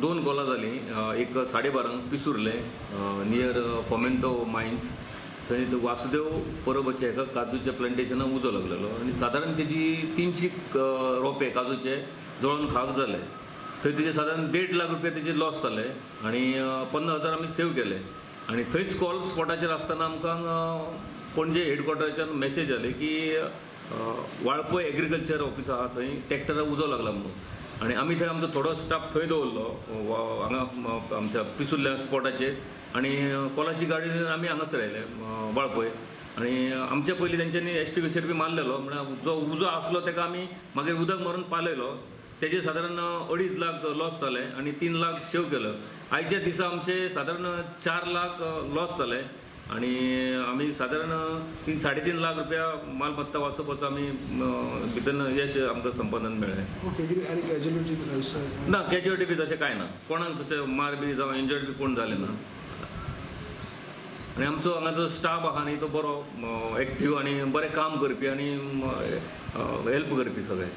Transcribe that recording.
2 कॉलां जालीं. एक 12:30 Pissurlem near Fomento mines. थंय वासुदेव परबचे एका काजूच्या प्लांटेशनाक उजो लागलेलो आनी सादारण तेजी 300 रोंपे काजूचे जळोवन खाक जाले. थंय तेजे सादारण 1.5 लाख रुपया तेजे लॉस जाले आनी 50,000 आमी सेव केले. आनी थंयच कॉल स्पॉटाचेर आसतना आमकां पणजे हेडक्वॉर्टराच्यान मॅसेज जाली की वाळपय एग्रीकल्चर ऑफिस आहा थंय ट्रॅक्टराक उजो लागला म्हणून. आनी आमी थंय आमचो थोडो स्टाफ थंय दवरलो हांगा आमच्या पिसुल्ल्या स्पॉटाचेर आनी कॉलाची गाडी आमी हांगासर आयले वाळपय. आनी आमच्या पयलीं तेंच्यांनी एस्टिगेशन बी मारलेलो म्हळ्यार जो उजो आसलो ताका आमी मागीर उदक मारून पालयलो. तेजे सादारण 2.5 लाख लॉस जाले आनी 3 लाख सेव केलो. आयच्या दिसा आमचे सादारण 4 लाख लॉस जाले आनी आमी सादारण 3-3.5 लाख रुपया मालमत्ता वाचोवपाचो आमी भितर यश आमकां संपादन मेळ्ळें. ना कॅज्युअलिटी बी तशें कांय ना. कोणाक तशें मार बी जावं इंजर्ड बी कोण जालें ना. आनी आमचो हांगा जो स्टाफ आहा न्ही तो बरो एक्टीव आनी बरें काम करपी आनी हेल्प करपी सगळे.